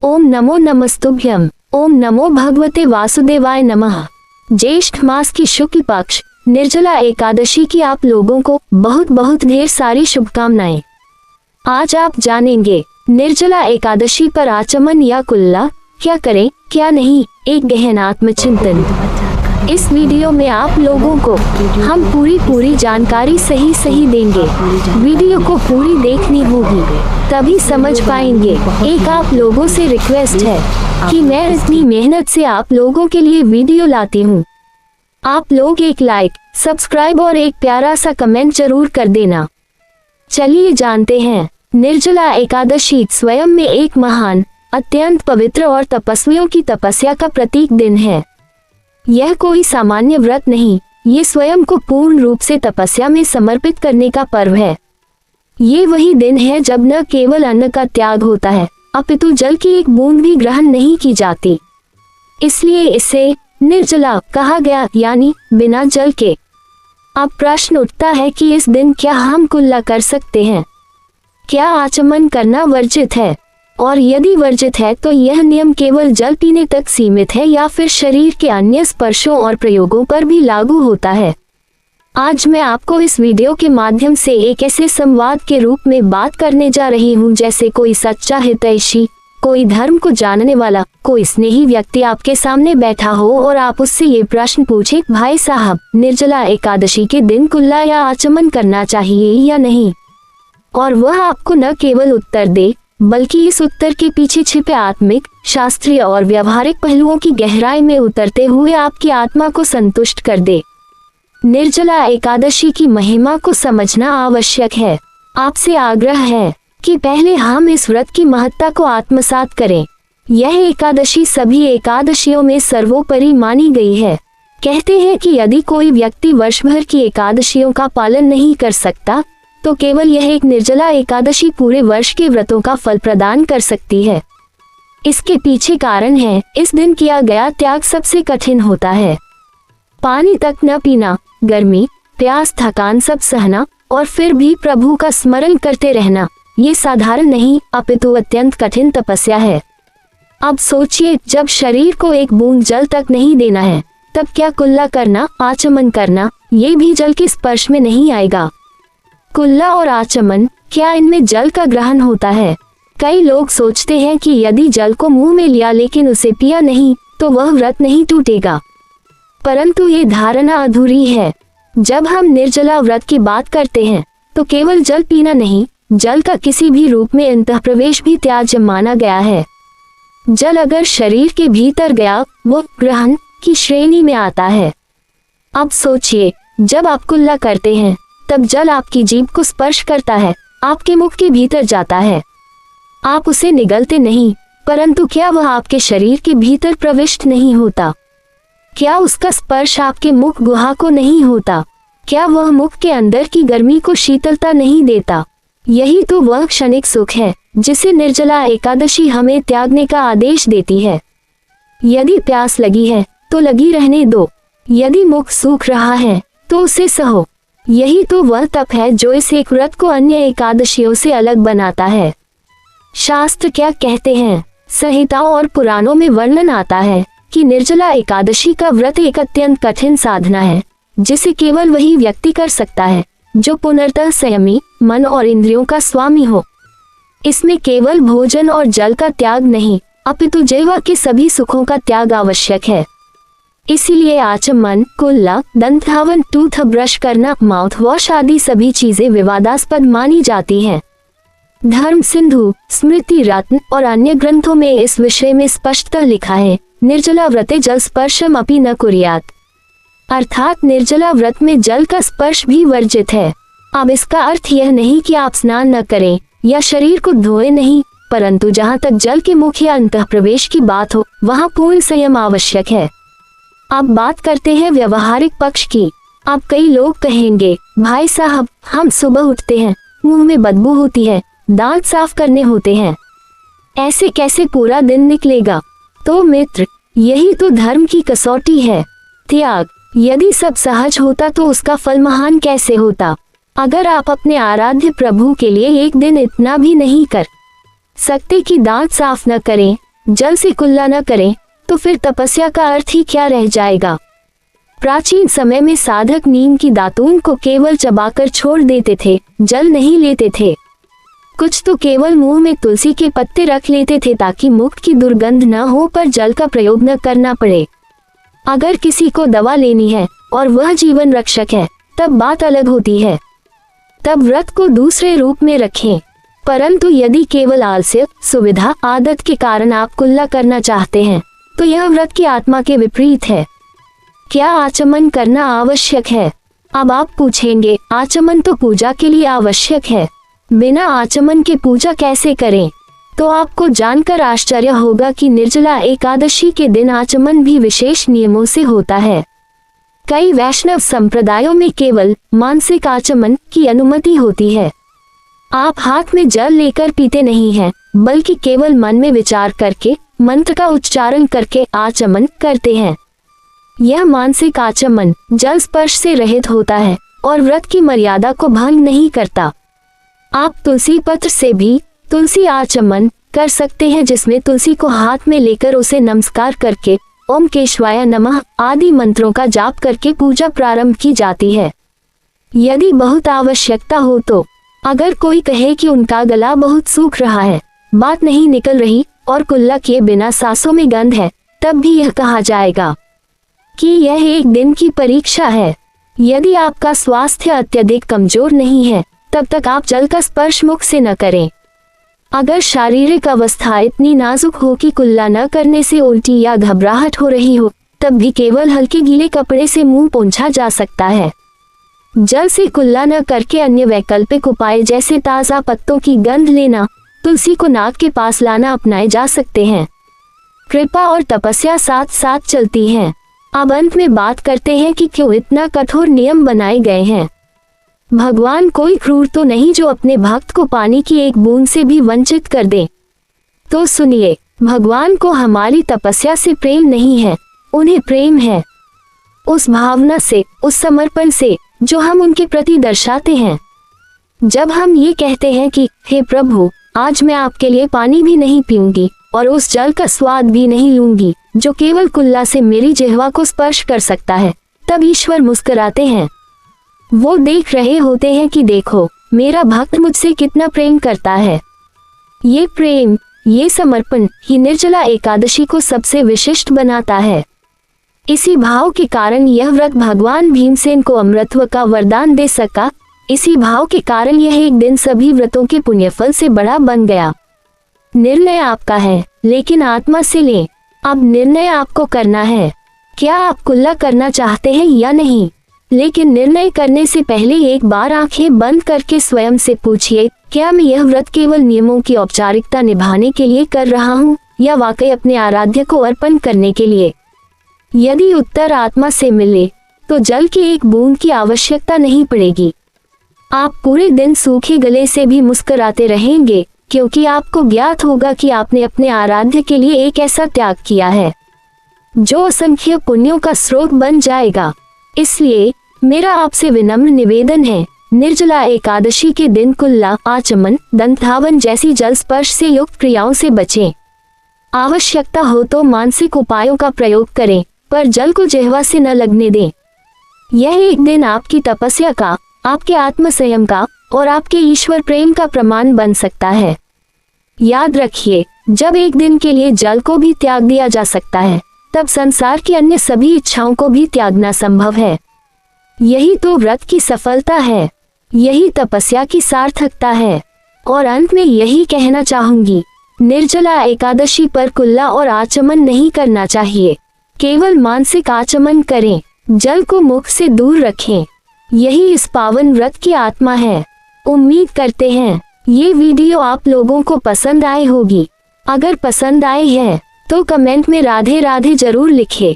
ओम नमो नमस्तुभ्यम। ओम नमो भगवते वासुदेवाय नमः। ज्येष्ठ मास की शुक्ल पक्ष निर्जला एकादशी की आप लोगों को बहुत बहुत ढेर सारी शुभकामनाएं। आज आप जानेंगे निर्जला एकादशी पर आचमन या कुल्ला क्या करें क्या नहीं, एक गहन आत्मचिंतन। इस वीडियो में आप लोगों को हम पूरी जानकारी सही देंगे। वीडियो को पूरी देखनी होगी तभी समझ पाएंगे। एक आप लोगों से रिक्वेस्ट है कि मैं इतनी मेहनत से आप लोगों के लिए वीडियो लाती हूँ। आप लोग एक लाइक, सब्सक्राइब और एक प्यारा सा कमेंट जरूर कर देना। चलिए जानते हैं। निर्जला एकादशी स्वयं में एक महान, अत्यंत पवित्र और तपस्वियों की तपस्या का प्रतीक दिन है। यह कोई सामान्य व्रत नहीं, ये स्वयं को पूर्ण रूप से तपस्या में समर्पित करने का पर्व है। ये वही दिन है जब न केवल अन्न का त्याग होता है अपितु जल की एक बूंद भी ग्रहण नहीं की जाती। इसलिए इसे निर्जला कहा गया, यानी बिना जल के। अब प्रश्न उठता है कि इस दिन क्या हम कुल्ला कर सकते हैं? क्या आचमन करना वर्जित है? और यदि वर्जित है तो यह नियम केवल जल पीने तक सीमित है या फिर शरीर के अन्य स्पर्शों और प्रयोगों पर भी लागू होता है? आज मैं आपको इस वीडियो के माध्यम से एक ऐसे संवाद के रूप में बात करने जा रही हूँ जैसे कोई सच्चा हितैषी, कोई धर्म को जानने वाला, कोई स्नेही व्यक्ति आपके सामने बैठा हो और आप उससे ये प्रश्न पूछे, भाई साहब निर्जला एकादशी के दिन कुल्ला या आचमन करना चाहिए या नहीं? और वह आपको न केवल उत्तर दे बल्कि इस उत्तर के पीछे छिपे आत्मिक, शास्त्रीय और व्यवहारिक पहलुओं की गहराई में उतरते हुए आपकी आत्मा को संतुष्ट कर दे। निर्जला एकादशी की महिमा को समझना आवश्यक है। आपसे आग्रह है कि पहले हम इस व्रत की महत्ता को आत्मसात करें। यह एकादशी सभी एकादशियों में सर्वोपरि मानी गई है। कहते हैं कि यदि कोई व्यक्ति वर्ष भर की एकादशियों का पालन नहीं कर सकता तो केवल यह एक निर्जला एकादशी पूरे वर्ष के व्रतों का फल प्रदान कर सकती है। इसके पीछे कारण है, इस दिन किया गया त्याग सबसे कठिन होता है। पानी तक न पीना, गर्मी, प्यास, थकान सब सहना और फिर भी प्रभु का स्मरण करते रहना, ये साधारण नहीं अपितु अत्यंत कठिन तपस्या है। अब सोचिए, जब शरीर को एक बूंद जल तक नहीं देना है तब क्या कुल्ला करना, आचमन करना, ये भी जल के स्पर्श में नहीं आएगा। कुल्ला और आचमन, क्या इनमें जल का ग्रहण होता है? कई लोग सोचते हैं कि यदि जल को मुंह में लिया लेकिन उसे पिया नहीं तो वह व्रत नहीं टूटेगा, परंतु ये धारणा अधूरी है। जब हम निर्जला व्रत की बात करते हैं तो केवल जल पीना नहीं, जल का किसी भी रूप में अंतःप्रवेश भी त्याज्य माना गया है। जल अगर शरीर के भीतर गया वो ग्रहण की श्रेणी में आता है। अब सोचिए, जब आप कुल्ला करते हैं तब जल आपकी जीभ को स्पर्श करता है, आपके मुख के भीतर जाता है। आप उसे निगलते नहीं, परंतु क्या वह आपके शरीर के भीतर प्रविष्ट नहीं होता? क्या उसका स्पर्श आपके मुख गुहा को नहीं होता? क्या वह मुख के अंदर की गर्मी को शीतलता नहीं देता? यही तो वह क्षणिक सुख है जिसे निर्जला एकादशी हमें त्यागने का आदेश देती है। यदि प्यास लगी है तो लगी रहने दो, यदि मुख सूख रहा है तो उसे सहो। यही तो वह तप है जो इस एक व्रत को अन्य एकादशियों से अलग बनाता है। शास्त्र क्या कहते हैं? संहिताओं और पुराणों में वर्णन आता है कि निर्जला एकादशी का व्रत एक अत्यंत कठिन साधना है जिसे केवल वही व्यक्ति कर सकता है जो पुनर्तः संयमी, मन और इंद्रियों का स्वामी हो। इसमें केवल भोजन और जल का त्याग नहीं अपितु जिह्वा के सभी सुखों का त्याग आवश्यक है। इसीलिए आचमन, कुल्ला, दंत धावन, टूथ ब्रश करना, माउथ वॉश आदि सभी चीजें विवादास्पद मानी जाती हैं। धर्म सिंधु, स्मृति रत्न और अन्य ग्रंथों में इस विषय में स्पष्टतः लिखा है, निर्जला व्रते जल स्पर्शम अपि न कुर्यात्, अर्थात निर्जला व्रत में जल का स्पर्श भी वर्जित है। अब इसका अर्थ यह नहीं कि आप स्नान न करें या शरीर को धोए नहीं, परंतु जहाँ तक जल के मुख या अंतःप्रवेश की बात हो वहाँ पूर्ण संयम आवश्यक है। अब बात करते हैं व्यवहारिक पक्ष की। अब कई लोग कहेंगे, भाई साहब हम सुबह उठते हैं, मुंह में बदबू होती है, दांत साफ करने होते हैं, ऐसे कैसे पूरा दिन निकलेगा? तो मित्र, यही तो धर्म की कसौटी है, त्याग। यदि सब सहज होता तो उसका फल महान कैसे होता? अगर आप अपने आराध्य प्रभु के लिए एक दिन इतना भी नहीं कर सकते कि दांत साफ न करें, जल से कुल्ला न करें तो फिर तपस्या का अर्थ ही क्या रह जाएगा। प्राचीन समय में साधक नीम की दातून को केवल चबाकर छोड़ देते थे, जल नहीं लेते थे। कुछ तो केवल मुंह में तुलसी के पत्ते रख लेते थे ताकि मुख की दुर्गंध न हो, पर जल का प्रयोग न करना पड़े। अगर किसी को दवा लेनी है और वह जीवन रक्षक है तब बात अलग होती है, तब व्रत को दूसरे रूप में रखें। परंतु यदि केवल आलस्य, सुविधा, आदत के कारण आप कुल्ला करना चाहते हैं तो यह व्रत की आत्मा के विपरीत है। क्या आचमन करना आवश्यक है? अब आप पूछेंगे, आचमन तो पूजा के लिए आवश्यक है, बिना आचमन के पूजा कैसे करें? तो आपको जानकर आश्चर्य होगा कि निर्जला एकादशी के दिन आचमन भी विशेष नियमों से होता है। कई वैष्णव संप्रदायों में केवल मानसिक आचमन की अनुमति होती है। आप हाथ में जल लेकर पीते नहीं हैं, बल्कि केवल मन में विचार करके मंत्र का उच्चारण करके आचमन करते हैं। यह मानसिक आचमन जल स्पर्श से रहित होता है और व्रत की मर्यादा को भंग नहीं करता। आप तुलसी पत्र से भी तुलसी आचमन कर सकते हैं, जिसमें तुलसी को हाथ में लेकर उसे नमस्कार करके ओम केशवाय नमः आदि मंत्रों का जाप करके पूजा प्रारंभ की जाती है। यदि बहुत आवश्यकता हो तो अगर कोई कहे कि उनका गला बहुत सूख रहा है, बात नहीं निकल रही और कुल्ला किए बिना सांसों में गंध है, तब भी यह कहा जाएगा कि यह एक दिन की परीक्षा है। यदि आपका स्वास्थ्य अत्यधिक कमजोर नहीं है तब तक आप जल का स्पर्श मुख से न करें। अगर शारीरिक अवस्था इतनी नाजुक हो कि कुल्ला न करने से उल्टी या घबराहट हो रही हो, तब भी केवल हल्के गीले कपड़े से मुंह पोंछा जा सकता है। जल से कुल्ला न करके अन्य वैकल्पिक उपाय जैसे ताज़ा पत्तों की गंध लेना, तुलसी को नाक के पास लाना अपनाए जा सकते हैं। कृपा और तपस्या साथ साथ चलती हैं। अब अंत में बात करते हैं कि क्यों इतना कठोर नियम बनाए गए हैं। भगवान कोई क्रूर तो नहीं जो अपने भक्त को पानी की एक बूंद से भी वंचित कर दे। तो सुनिए, भगवान को हमारी तपस्या से प्रेम नहीं है, उन्हें प्रेम है उस भावना से, उस समर्पण से जो हम उनके प्रति दर्शाते हैं। जब हम ये कहते हैं कि हे प्रभु, आज मैं आपके लिए पानी भी नहीं पीऊंगी और उस जल का स्वाद भी नहीं लूंगी जो केवल कुल्ला से मेरी जिह्वा को स्पर्श कर सकता है, तब ईश्वर मुस्कुराते हैं। वो देख रहे होते हैं कि देखो मेरा भक्त मुझसे कितना प्रेम करता है। ये प्रेम, ये समर्पण ही निर्जला एकादशी को सबसे विशिष्ट बनाता है। इसी भाव के कारण यह व्रत भगवान भीमसेन को अमृतत्व का वरदान दे सका। इसी भाव के कारण यह एक दिन सभी व्रतों के पुण्यफल से बड़ा बन गया। निर्णय आपका है, लेकिन आत्मा से लें। अब निर्णय आपको करना है, क्या आप कुल्ला करना चाहते हैं या नहीं। लेकिन निर्णय करने से पहले एक बार आंखें बंद करके स्वयं से पूछिए, क्या मैं यह व्रत केवल नियमों की औपचारिकता निभाने के लिए कर रहा हूँ या वाकई अपने आराध्य को अर्पण करने के लिए। यदि उत्तर आत्मा से मिले तो जल की एक बूंद की आवश्यकता नहीं पड़ेगी। आप पूरे दिन सूखे गले से भी मुस्कुराते रहेंगे, क्योंकि आपको ज्ञात होगा कि आपने अपने आराध्य के लिए एक ऐसा त्याग किया है जो असंख्य पुण्यों का स्रोत बन जाएगा। इसलिए मेरा आपसे विनम्र निवेदन है, निर्जला एकादशी के दिन कुल्ला, आचमन, दंतावन जैसी जल स्पर्श से युक्त क्रियाओं से बचें। आवश्यकता हो तो मानसिक उपायों का प्रयोग करें, पर जल को जिह्वा से न लगने दें। यह एक दिन आपकी तपस्या का, आपके आत्म संयम का और आपके ईश्वर प्रेम का प्रमाण बन सकता है। याद रखिए, जब एक दिन के लिए जल को भी त्याग दिया जा सकता है, तब संसार की अन्य सभी इच्छाओं को भी त्यागना संभव है। यही तो व्रत की सफलता है, यही तपस्या की सार्थकता है। और अंत में यही कहना चाहूंगी, निर्जला एकादशी पर कुल्ला और आचमन नहीं करना चाहिए, केवल मानसिक आचमन करें, जल को मुख से दूर रखें। यही इस पावन व्रत की आत्मा है। उम्मीद करते हैं ये वीडियो आप लोगों को पसंद आई होगी। अगर पसंद आई है तो कमेंट में राधे राधे जरूर लिखें।